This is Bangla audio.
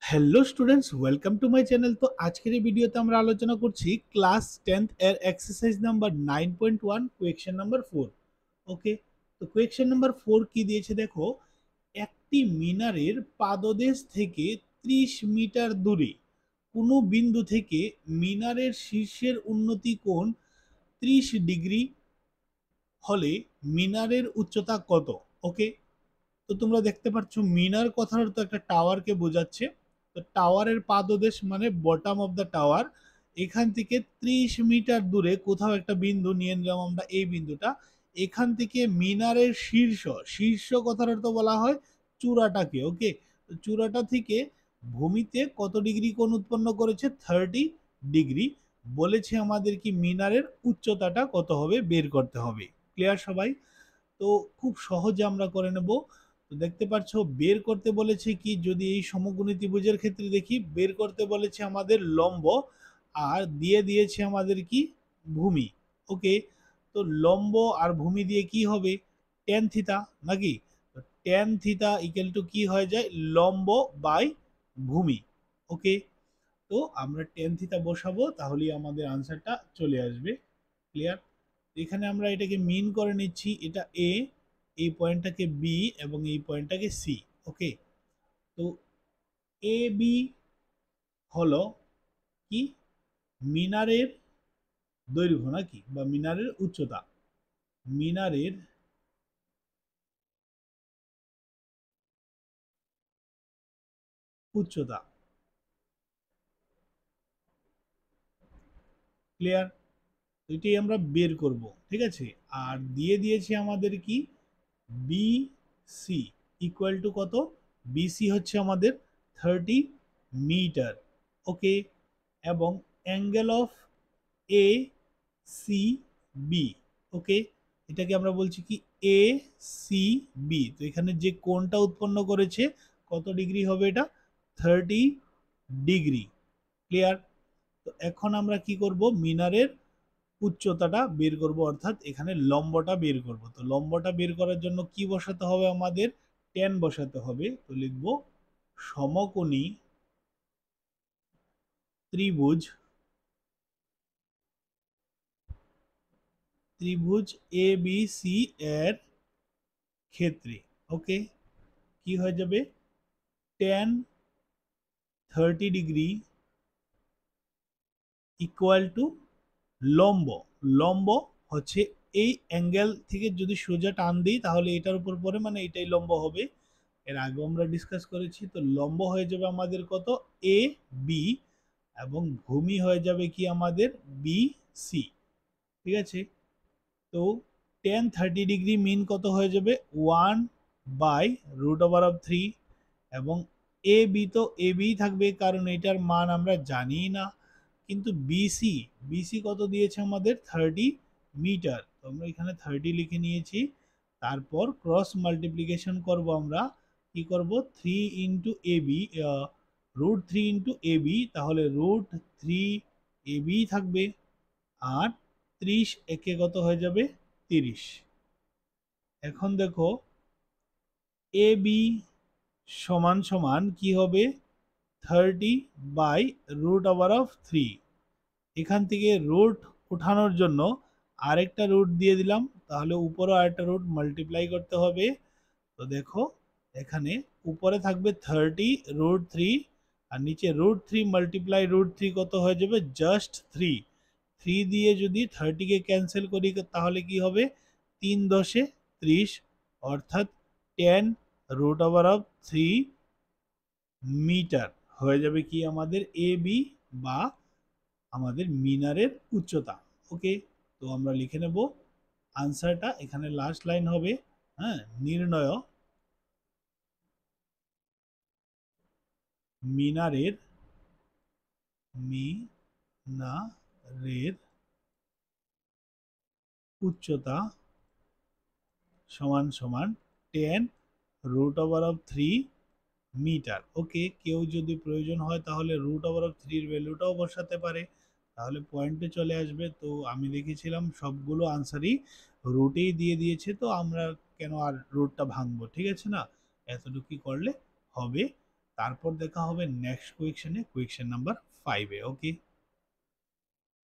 Hello students, welcome to my channel. তো আজকের এই ভিডিওতে আমরা আলোচনা করছি ক্লাস 10th এর এক্সারসাইজ নাম্বার 9.1 কোয়েকশন নাম্বার 4। ওকে, তো কোয়েকশন নাম্বার 4 কি দিয়েছে দেখো। একটি মিনারের পাদদেশ থেকে 30 মিটার দূরে কোনো বিন্দু থেকে মিনারের শীর্ষের উন্নতি কোণ 30 ডিগ্রি হলে মিনারের উচ্চতা কত? ওকে, তো তোমরা দেখতে পাচ্ছ মিনার কথার তো একটা টাওয়ারকে বোঝাচ্ছে। তো টাওয়ারের পাদদেশ মানে বটম অফ দ্য টাওয়ার, এখান থেকে 30 মিটার দূরে কোথাও একটা বিন্দু নিয়ে নিলাম আমরা, এই বিন্দুটা। এখান থেকে মিনারের শীর্ষ, শীর্ষ কথার অর্থ বলা হয় চূড়াটাকে। ওকে, তো চূড়াটা থেকে ভূমিতে কত ডিগ্রি কোণ উৎপন্ন করেছে? 30 ডিগ্রি। বলেছে আমাদের কি মিনারের উচ্চতাটা কত হবে বের করতে হবে। ক্লিয়ার সবাই? তো খুব সহজে আমরা করে নেব। তো দেখতে পাচ্ছ বের করতে বলেছে কি, যদি এই সমকোণী ত্রিভুজের ক্ষেত্রে দেখি, বের করতে বলেছে আমাদের লম্ব, আর দিয়ে দিয়েছে আমাদের কি ভূমি। ওকে, তো লম্ব আর ভূমি দিয়ে কি হবে? ট্যান থিতা, নাকি? ট্যান থিতা ইকুয়াল টু কি হয়ে যায়? লম্ব বাই ভূমি। ওকে, তো আমরা ট্যান থিতা বসাবো, তাহলেই আমাদের আনসারটা চলে আসবে। ক্লিয়ার? এখানে আমরা এটাকে মিন করে নিচ্ছি, এটা এ, এই পয়েন্টটাকে বি এবং এই পয়েন্টটাকে সি। ওকে, তো এ বি হলো কি মিনারের দৈর্ঘ্য, নাকি, বা মিনারের উচ্চতা। মিনারের উচ্চতা। ক্লিয়ার? এটাই আমরা বের করব। ঠিক আছে, আর দিয়ে দিয়েছি আমাদের কি বি সি ইকুয়াল টু কত? বিসি হচ্ছে আমাদের 30 মিটার। ওকে, এবং angle of A C B. Okay, এটাকে আমরা বলছি কি এ সি বি। তো এখানে যে কোণটা উৎপন্ন করেছে কত ডিগ্রি হবে? এটা 30 ডিগ্রি। ক্লিয়ার? তো এখন আমরা কি করব? মিনারের উচ্চতাটা বের করব, অর্থাৎ এখানে লম্বটা বের করব। তো লম্বটা বের করার জন্য কি বসাতে হবে? আমাদের ট্যান বসাতে হবে। তো লিখব সমকোণী ত্রিভুজ, ত্রিভুজ এ বি সি এর ক্ষেত্রে। ওকে, কি হয়ে যাবে? ট্যান 30 ডিগ্রি ইকুয়াল টু লম্ব। লম্ব হচ্ছে এই অ্যাঙ্গেল থেকে যদি সোজা টান দিই তাহলে এটার উপর পড়ে, মানে এটাই লম্ব হবে। এর আগে আমরা ডিসকাস করেছি। তো লম্ব হয়ে যাবে আমাদের কত? এ বি, এবং ভূমি হয়ে যাবে কি আমাদের বি সি। ঠিক আছে, তো টেন 30 ডিগ্রি মিন কত হয়ে যাবে? 1/√3। এবং এ বি, তো এ বি থাকবে কারণ এটার মান আমরা জানি না। কিন্তু বিসি, বিসি কত দিয়েছে আমাদের? 30 মিটার। তো আমরা এখানে 30 লিখে নিয়েছি। তারপর ক্রস মাল্টিপ্লিকেশন করব আমরা। কি করব? 3 into A B, √3 into A B, তাহলে √3 এ বি থাকবে। আর 30 একে কত হয়ে যাবে? 30। এখন দেখো এ বি সমান সমান কি হবে? 30/√3। এখান থেকে রুট উঠানোর জন্য আরেকটা রুট দিয়ে দিলাম, তাহলে উপরে আরেকটা রুট মাল্টিপ্লাই করতে হবে। তো দেখো এখানে উপরে থাকবে 30√3, আর নিচে √3 মাল্টিপ্লাই √3 কত হয়ে যাবে? জাস্ট 3। 3 দিয়ে যদি 30কে ক্যান্সেল করি তাহলে কি হবে? 3×10 30, অর্থাৎ 10√3 মিটার হয়ে যাবে কি আমাদের এ বি, বা আমাদের মিনারের উচ্চতা। ওকে, তো আমরা লিখে নেব আনসারটা। এখানে লাস্ট লাইন হবে, হ্যাঁ, নির্ণয় মিনারের, মিনারের উচ্চতা সমান সমান 10√3 মিটার। ওকে, কেউ যদি প্রয়োজন হয় তাহলে √3 ভ্যালুটাও বসাতে পারে, তাহলে পয়েন্টে চলে আসবে। তো আমি দেখেছিলাম সবগুলো আনসারই রুটেই দিয়ে দিয়েছে, তো আমরা কেন আর রুটটা ভাঙবো? ঠিক আছে না, এতটুকুই করলে হবে। তারপর দেখা হবে নেক্সট কোয়েকশনে, কোয়েকশন নাম্বার 5-এ। ওকে।